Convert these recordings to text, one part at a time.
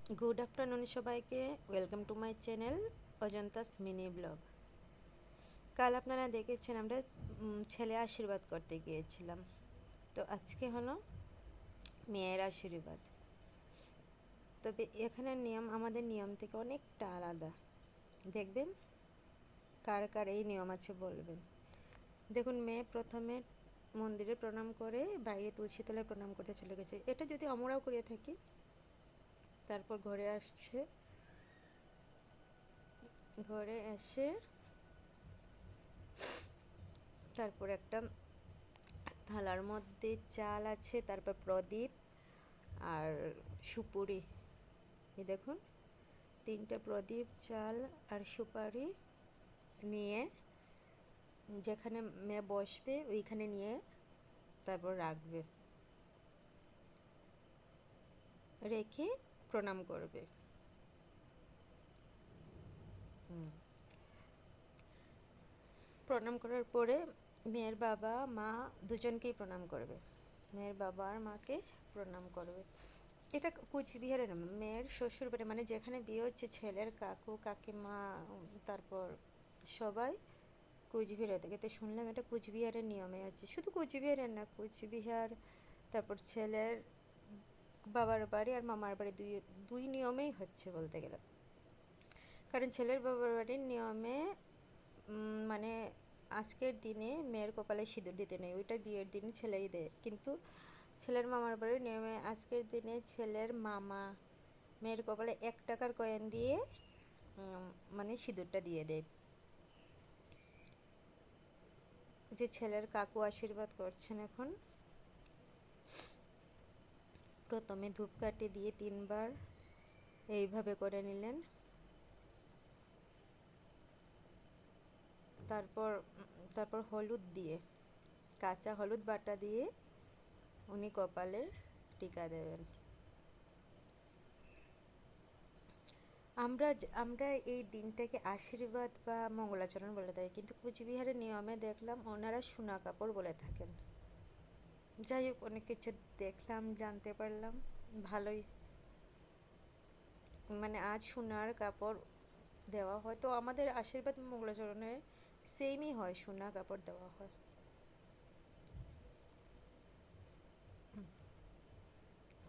Good afternoon সবাইকে, welcome to my channel Ajanta's mini blog. কাল আপনারা দেখেছেন আমরা ছেলে আশীর্বাদ করতে গিয়েছিলাম, তো আজকে হলো মেয়ের আশীর্বাদ। তবে এখানের নিয়ম আমাদের নিয়ম থেকে অনেকটা আলাদা। দেখবেন কার কার এই নিয়ম আছে বলবেন। দেখুন, মেয়ে প্রথমে মন্দিরে প্রণাম করে বাইরে তুলসী তলায় প্রণাম করতে চলে গেছে। এটা যদি আমরাও করে থাকি, তারপর ঘরে আসছে, ঘরে এসে তারপর একটা থালার মধ্যে চাল আছে, তারপর প্রদীপ আর সুপুরি। এই দেখুন, 3টা প্রদীপ, চাল আর সুপারি নিয়ে যেখানে মেয়ে বসবে ওইখানে নিয়ে তারপর রাখবে, রেখে প্রণাম করবে। প্রণাম করার পরে মেয়ের বাবা মা দুজনকেই প্রণাম করবে। মেয়ের বাবা আর মাকে প্রণাম করবে। এটা কুচবিহারের মেয়ের শ্বশুর বাড়ি, মানে যেখানে বিয়ে হচ্ছে ছেলের কাকু কাকিমা, তারপর সবাই কুচবিহার থেকে। তো শুনলাম এটা কুচবিহারের নিয়মে হচ্ছে, শুধু কুচবিহারের না, কুচবিহার তারপর ছেলের বাবার বাড়ি আর মামার বাড়ি দুই দুই নিয়মেই হচ্ছে বলতে গেলে। কারণ ছেলের বাবার বাড়ির নিয়মে মানে আজকের দিনে মেয়ের কপালে সিঁদুর দিতে নেই, ওইটা বিয়ের দিন ছেলেই দেয়। কিন্তু ছেলের মামার বাড়ির নিয়মে আজকের দিনে ছেলের মামা মেয়ের কপালে 1 টাকার কয়েন দিয়ে মানে সিঁদুরটা দিয়ে দেয়। যে ছেলের কাকু আশীর্বাদ করছেন এখন, প্রথমে ধূপকাঠি দিয়ে 3বার এইভাবে করে নিলেন। তারপর তারপর হলুদ দিয়ে, কাঁচা হলুদ বাটা দিয়ে উনি কপালে টিকা দেবেন। আমরা এই দিনটাকে আশীর্বাদ বা মঙ্গলাচরণ বলে থাকি, কিন্তু কুচবিহারের নিয়মে দেখলাম ওনারা সোনা কাপড় বলে থাকেন। যাই হোক, অনেক কিছু দেখলাম, জানতে পারলাম, ভালোই। মানে আজ সোনার কাপড় দেওয়া হয়, তো আমাদের আশীর্বাদ মঙ্গলাচরণে সেমই হয়, সোনা কাপড় দেওয়া হয়।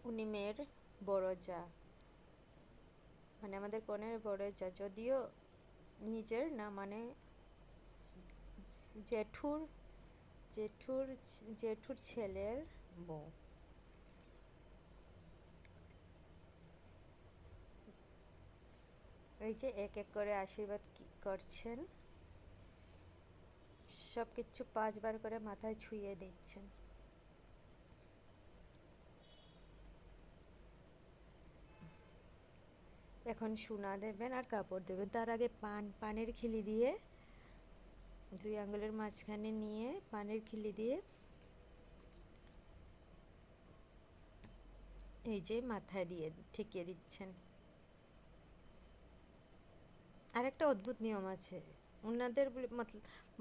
উনি মেয়ের বড় যা, মানে আমাদের কনের বড় যা, যদিও নিজের না, মানে জেঠুর জেঠুর জেঠুর ছেলের বউ। এই যে এক এক করে আশীর্বাদ করছেন, সব কিছু 5বার করে মাথায় ছুঁয়ে দিচ্ছেন। এখন সোনা দেবেন আর কাপড় দেবেন। তার আগে পানের খিলি দিয়ে 2 আঙ্গুলের মাঝখানে নিয়ে পানের খিলি দিয়ে এই যে মাথায় দিয়ে ঠেকিয়ে দিচ্ছেন। আর একটা অদ্ভুত নিয়ম আছে ওনাদের,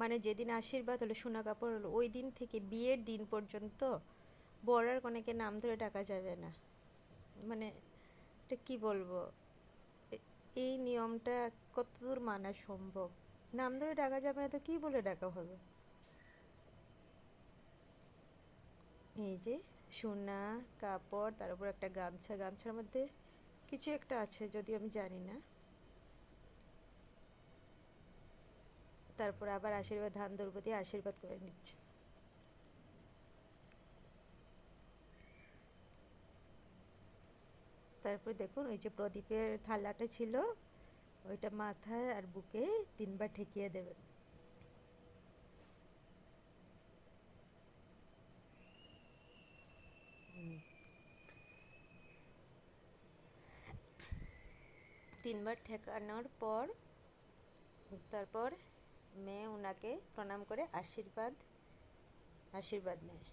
মানে যেদিন আশীর্বাদ হলো সোনা কাপড় হলো ওই দিন থেকে বিয়ের দিন পর্যন্ত বর আর কনেকে নাম ধরে ডাকা যাবে না। মানে এটা কি বলবো, এই নিয়মটা কতদূর মানা সম্ভব? নাম ধরে ডাকা যাবে না তো কি বলে ডাকা হবে? এই যে সোনা কাপড়, তার উপর একটা গামছা, গামছার মধ্যে কিছু একটা আছে যদিও আমি জানি না। তারপর আবার আশীর্বাদ, ধান দৌড় দিয়ে আশীর্বাদ করে নিচ্ছে। তারপর দেখুন ওই যে প্রদীপের থালাটা ছিল ওইটা মাথায় আর বুকে 3বার ঠেকিয়ে দেবেন। তিনবার ঠেকানোর পর তারপর মেয়ে ওনাকে প্রণাম করে আশীর্বাদ আশীর্বাদ নেয়।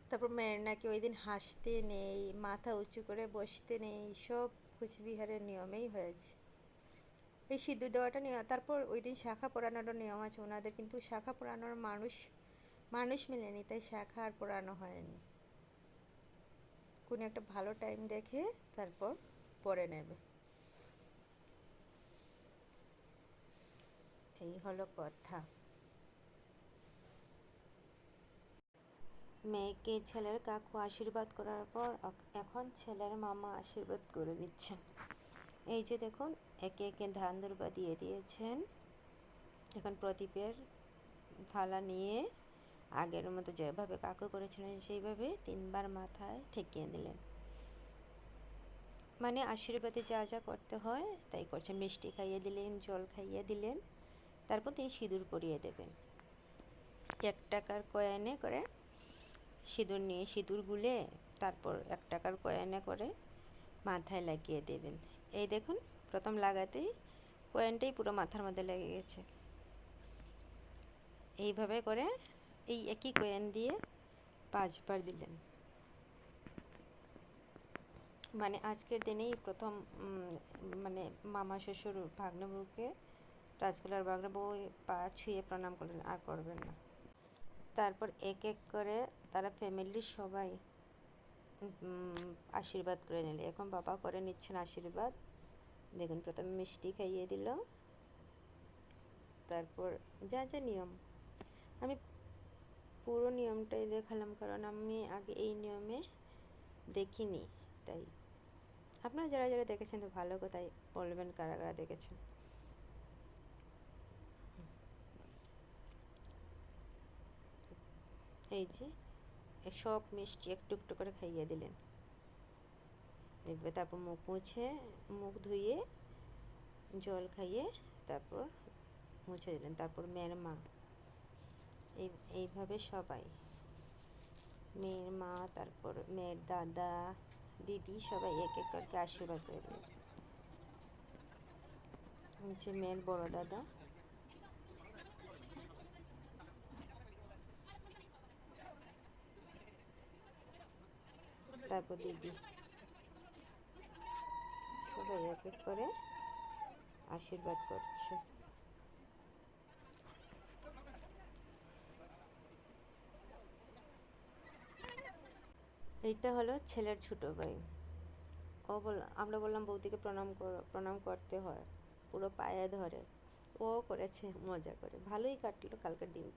তারপর মেয়ের নাকি ওই দিন হাসতে নেই, মাথা উঁচু করে বসতে নেই, সব কুচবিহারের নিয়মেই হয়েছে। এই সিঁদুর দেওয়াটা নিয়ে তারপর ওই দিন শাখা পরানোরও নিয়ম আছে ওনাদের, কিন্তু শাখা পরানোর মানুষ মেলেনি, তাই শাখা আর পরানো হয়নি। কোনো একটা ভালো টাইম দেখে তারপর পরে নেবে। এই হলো কথা। মেয়েকে ছেলের কাকু আশীর্বাদ করার পর এখন ছেলের মামা আশীর্বাদ করে নিচ্ছেন। এই যে দেখুন, একে একে ধান দুর্বা দিয়ে দিয়েছেন। এখন প্রদীপের থালা নিয়ে আগের মতো যেভাবে কাকু করেছিলেন সেইভাবে 3বার মাথায় ঠেকিয়ে দিলেন। মানে আশীর্বাদে যা যা করতে হয় তাই করছেন। মিষ্টি খাইয়ে দিলেন, জল খাইয়ে দিলেন, তারপর তিনি সিঁদুর পরিয়ে দেবেন। 1 টাকার কয়েনে করে সিঁদুর নিয়ে সিঁদুর গুলে তারপর 1 টাকার কয়েনে করে মাথায় লাগিয়ে দেবেন। এই দেখুন, প্রথম লাগাতেই কয়েনটাই পুরো মাথার মধ্যে লেগে গেছে। এইভাবে করে এই একই কয়েন দিয়ে 5বার দিলেন। মানে আজকের দিনেই প্রথম মানে মামা শ্বশুর ভাগ্নেবউকে, রাজকুলার ভাগ্নেবউ পা ছুঁয়ে প্রণাম করলেন, আর করবেন না। তারপর এক এক করে তারা ফ্যামিলির সবাই আশীর্বাদ করে নিলে। এখন বাবা করে নিচ্ছেন আশীর্বাদ। দেখুন, প্রথমে মিষ্টি খাইয়ে দিল, তারপর যা যা নিয়ম, আমি পুরো নিয়মটাই দেখালাম কারণ আমি আগে এই নিয়মে দেখিনি। তাই আপনারা যারা যারা দেখেছেন তো ভালো কথাই বলবেন, কারা কারা দেখেছেন। এই যে সব মিষ্টি একটু একটু করে খাইয়ে দিলেন। তারপর মুখ মুছে, মুখ ধুয়ে জল খাইয়ে তারপর মুছে দিলেন। তারপর মেয়ের মা, এইভাবে সবাই, মেয়ের মা, তারপর মেয়ের দাদা দিদি সবাই এক এক করে আশীর্বাদ করে দিয়েছে। হচ্ছে মেয়ের বড় দাদা, তারপর দিদি, সবাই এক এক করে আশীর্বাদ করছে। এইটা হলো ছেলের ছোট ভাই। আমরা বললাম বৌদিকে প্রণাম করতে হয়, পুরো পায়ে ধরে। ও করেছে মজা করে, ভালোই কাটলো কালকের দিন।